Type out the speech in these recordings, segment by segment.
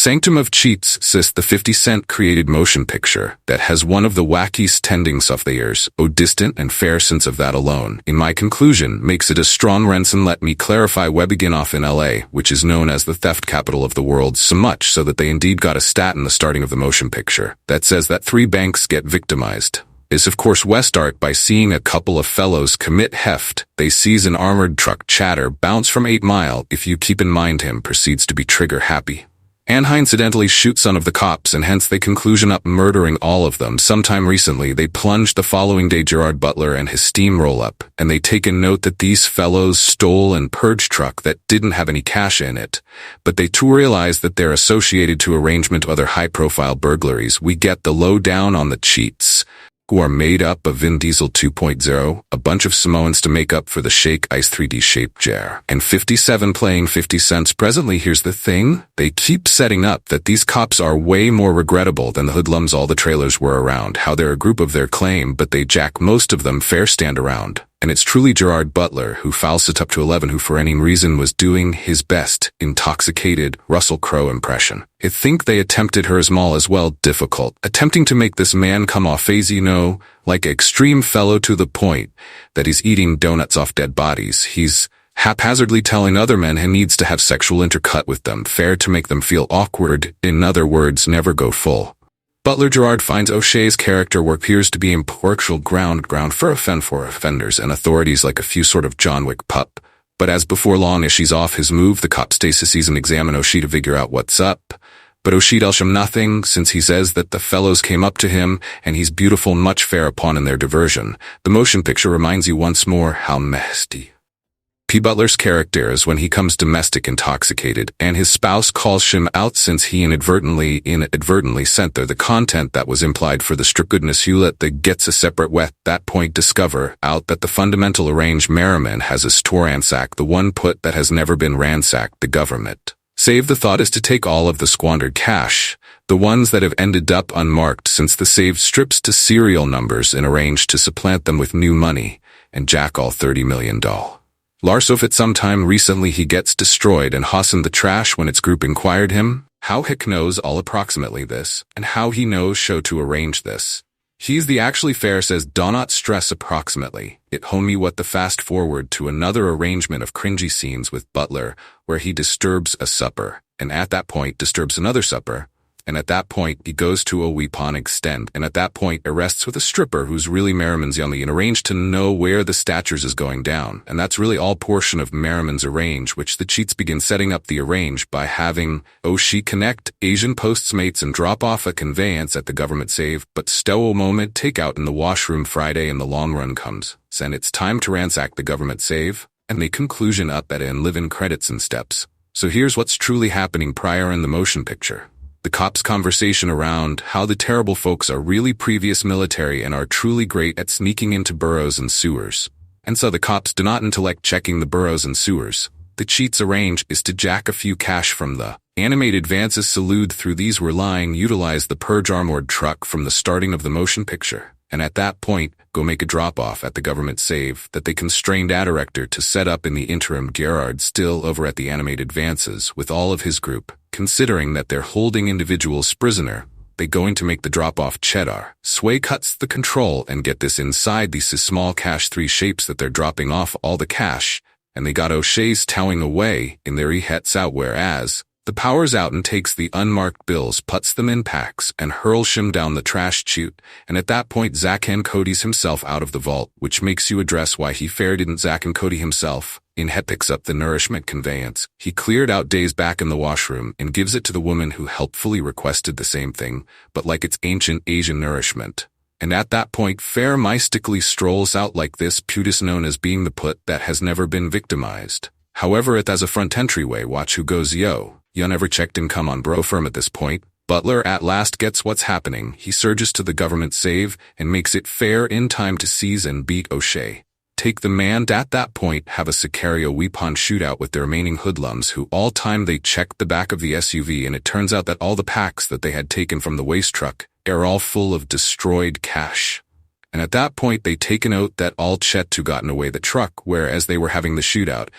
Sanctum of Cheats, sis, the 50-cent created motion picture that has one of the wackiest endings of the years. Oh, distant and fair sense of that alone, in my conclusion, makes it a strong ransom. Let me clarify, we begin off in LA, which is known as the theft capital of the world, so much so that they indeed got a stat in the starting of the motion picture that says that 3 banks get victimized. Is of course West Art. By seeing a couple of fellows commit heft, they seize an armored truck, chatter, bounce from 8 Mile, if you keep in mind him proceeds to be trigger happy. And incidentally shoots some of the cops, and hence they conclusion up murdering all of them. Sometime recently they plunged the following day Gerard Butler and his steamroll up, and they take in note that these fellows stole and purged truck that didn't have any cash in it, but they too realize that they're associated to arrangement of other high-profile burglaries. We get the lowdown on the cheats, who are made up of Vin Diesel 2.0, a bunch of Samoans to make up for the Shake Ice 3D shape jar, and 57 playing 50 cents presently. Here's the thing, they keep setting up that these cops are way more regrettable than the hoodlums all the trailers were around, how they're a group of their claim, but they jack most of them fair stand around. And it's truly Gerard Butler who fouls it up to 11, who for any reason was doing his best, intoxicated, Russell Crowe impression. I think they attempted her as small as well, difficult, attempting to make this man come off as, you know, like extreme fellow to the point that he's eating donuts off dead bodies. He's haphazardly telling other men he needs to have sexual intercut with them, fair to make them feel awkward, in other words, never go full. Butler Gerard finds O'Shea's character work appears to be impartial ground for offenders and authorities like a few sort of John Wick pup. But as before long as she's off his move, the cop stasis and examine O'Shea to figure out what's up. But O'Shea tells him nothing, since he says that the fellows came up to him, and he's beautiful and much fair upon in their diversion. The motion picture reminds you once more how messy P. Butler's character is when he comes domestic intoxicated, and his spouse calls him out since he inadvertently sent there the content that was implied for the strip. Goodness, Hewlett that gets a separate wet. That point discover out that the fundamental arranged Merriman has a store ransacked, the one put that has never been ransacked, the government. Save the thought is to take all of the squandered cash, the ones that have ended up unmarked since the saved strips to serial numbers, and arrange to supplant them with new money, and jack all $30 million. Larsof at some time recently he gets destroyed and Hassan the trash when its group inquired him how Hick knows all approximately this, and how he knows show to arrange this. He's the actually fair says do not stress approximately. It homie what the fast forward to another arrangement of cringy scenes with Butler where he disturbs a supper, and at that point disturbs another supper, and at that point he goes to a weepon extend, and at that point arrests with a stripper who's really Merriman's only, and arrange to know where the statures is going down, and that's really all portion of Merriman's arrange, which the cheats begin setting up the arrange by having O'Shea connect Asian Postmates and drop off a conveyance at the government save, but stow a moment take out in the washroom Friday, and the long run comes, and it's time to ransack the government save, and the conclusion up at and live in credits and steps. So here's what's truly happening prior in the motion picture. The cops' conversation around how the terrible folks are really previous military and are truly great at sneaking into burrows and sewers. And so the cops do not intellect checking the burrows and sewers. The cheats' arrange is to jack a few cash from the animated advances salute through these were lying utilize the purge armored truck from the starting of the motion picture. And at that point, go make a drop-off at the government save that they constrained a director to set up in the interim. Gerard still over at the animated advances with all of his group, considering that they're holding individuals prisoner. They going to make the drop-off cheddar. Sway cuts the control and get this inside these small cash 3 shapes that they're dropping off all the cash, and they got O'Shea's towing away in there he hets out, whereas the power's out and takes the unmarked bills, puts them in packs, and hurls them down the trash chute. And at that point, Zach and Cody's himself out of the vault, which makes you address why he fair didn't Zach and Cody himself. In head picks up the nourishment conveyance. He cleared out days back in the washroom and gives it to the woman who helpfully requested the same thing, but like it's ancient Asian nourishment. And at that point, fair mystically strolls out like this putis known as being the put that has never been victimized. However, it has a front entryway. Watch who goes yo. You never checked in, come on bro. Firm at this point, Butler at last gets what's happening. He surges to the government save and makes it fair in time to seize and beat O'Shea. Take the man at that point have a Sicario weapon shootout with the remaining hoodlums who all time they checked the back of the SUV, and it turns out that all the packs that they had taken from the waste truck are all full of destroyed cash. And at that point they take a note that all Chet to gotten away the truck, whereas they were having the shootout.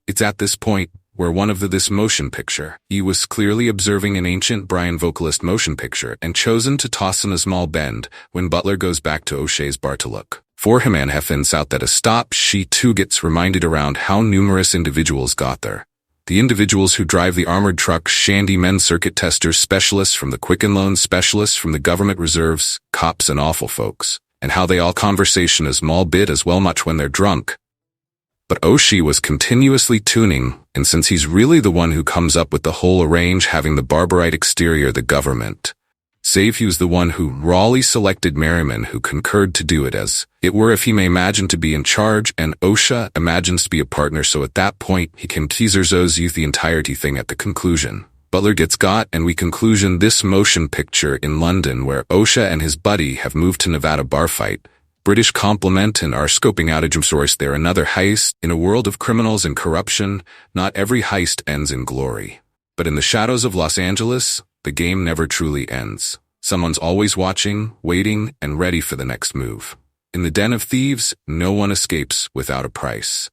It's at this point where one of this motion picture, he was clearly observing an ancient Brian vocalist motion picture and chosen to toss in a small bend when Butler goes back to O'Shea's bar to look. For him and finds out that a stop, she too gets reminded around how numerous individuals got there. The individuals who drive the armored truck, shandy men, circuit testers, specialists from the Quicken Loans, specialists from the government reserves, cops and awful folks, and how they all conversation a small bit as well much when they're drunk. But O'Shea was continuously tuning, and since he's really the one who comes up with the whole arrange having the barbarite exterior the government, save he was the one who rawly selected Merriman who concurred to do it as it were if he may imagine to be in charge and O'Shea imagines to be a partner, so at that point he can teaser Zoe's youth the entirety thing at the conclusion. Butler gets got and we conclusion this motion picture in London where O'Shea and his buddy have moved to Nevada bar fight. British compliment and are scoping out a source there another heist. In a world of criminals and corruption, not every heist ends in glory. But in the shadows of Los Angeles, the game never truly ends. Someone's always watching, waiting, and ready for the next move. In the Den of Thieves, no one escapes without a price.